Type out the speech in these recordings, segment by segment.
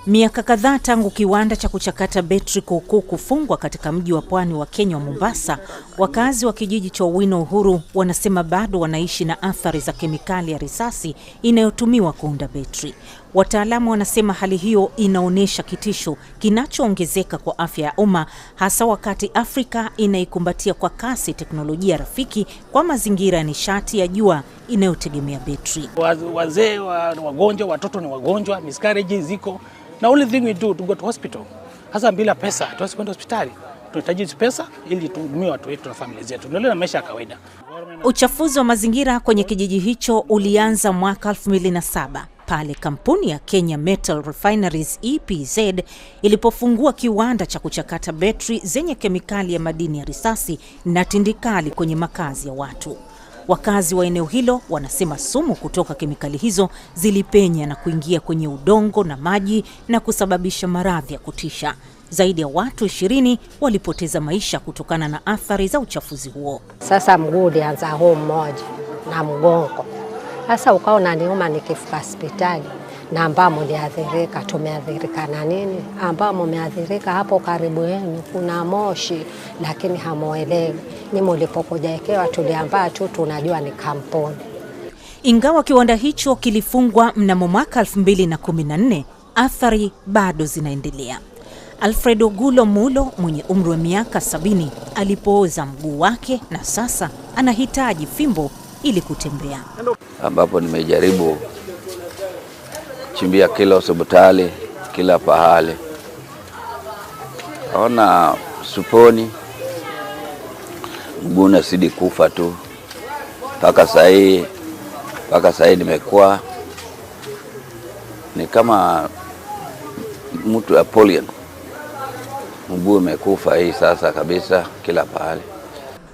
Miaka kadhaa tangu kiwanda cha kuchakata betri Kukuu kufungwa katika mji wa pwani wa Kenya wa Mombasa, wakazi wa kijiji cha Owino Uhuru wanasema bado wanaishi na athari za kemikali ya risasi inayotumiwa kuunda betri. Wataalamu wanasema hali hiyo inaonyesha kitisho kinachoongezeka kwa afya ya umma, hasa wakati Afrika inaikumbatia kwa kasi teknolojia rafiki kwa mazingira ya nishati ya jua inayotegemea betri. Wazee wagonjwa, watoto ni wagonjwa, miscarriages ziko. Na only thing we do to go to hospital. Hasa bila pesa, tuwezi kwenda hospitali. Tunahitaji pesa ili tuhudumie watu wetu na familia zetu. Ndio na maisha ya kawaida. Uchafuzi wa mazingira kwenye kijiji hicho ulianza mwaka 2007 pale kampuni ya Kenya Metal Refineries EPZ ilipofungua kiwanda cha kuchakata betri zenye kemikali ya madini ya risasi na tindikali kwenye makazi ya watu. Wakazi wa eneo hilo wanasema sumu kutoka kemikali hizo zilipenya na kuingia kwenye udongo na maji na kusababisha maradhi ya kutisha. Zaidi ya watu 20 walipoteza maisha kutokana na athari za uchafuzi huo. Sasa mguu ulianza huu mmoja na mgongo. Sasa ukaona niuma nikifika hospitali na ambamo liathirika, tumeathirika na nini? Ambamo umeathirika hapo karibu yenu kuna moshi, lakini hamuelewi. Ni mlipokujaekewa tuliambaa tu tunajua ni kampuni. Ingawa kiwanda hicho kilifungwa mnamo mwaka 2014, athari bado zinaendelea. Alfredo Gulo Mulo mwenye umri wa miaka 70 alipooza mguu wake na sasa anahitaji fimbo ili kutembea. Ambapo nimejaribu chimbia kila hospitali, kila pahali. Naona suponi mguu unazidi kufa tu. Mpaka sasa nimekuwa ni kama mtu ya polio. Mguu umekufa hii sasa kabisa kila pahali.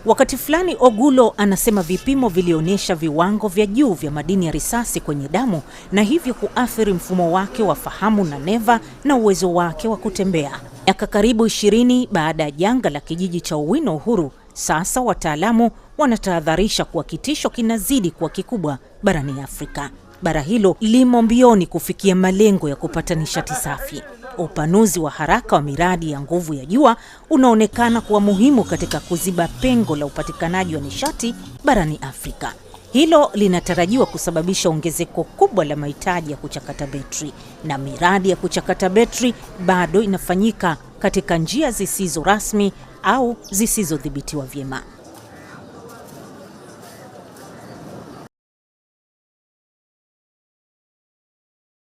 Wakati fulani Ogulo anasema vipimo vilionyesha viwango vya juu vya madini ya risasi kwenye damu na hivyo kuathiri mfumo wake wa fahamu na neva na uwezo wake wa kutembea. Miaka karibu 20 baada ya janga la kijiji cha Owino Uhuru, sasa wataalamu wanatahadharisha kuwa kitisho kinazidi kuwa kikubwa barani Afrika. Bara hilo limo mbioni kufikia malengo ya kupata nishati safi. Upanuzi wa haraka wa miradi ya nguvu ya jua unaonekana kuwa muhimu katika kuziba pengo la upatikanaji wa nishati barani Afrika. Hilo linatarajiwa kusababisha ongezeko kubwa la mahitaji ya kuchakata betri, na miradi ya kuchakata betri bado inafanyika katika njia zisizo rasmi au zisizodhibitiwa vyema.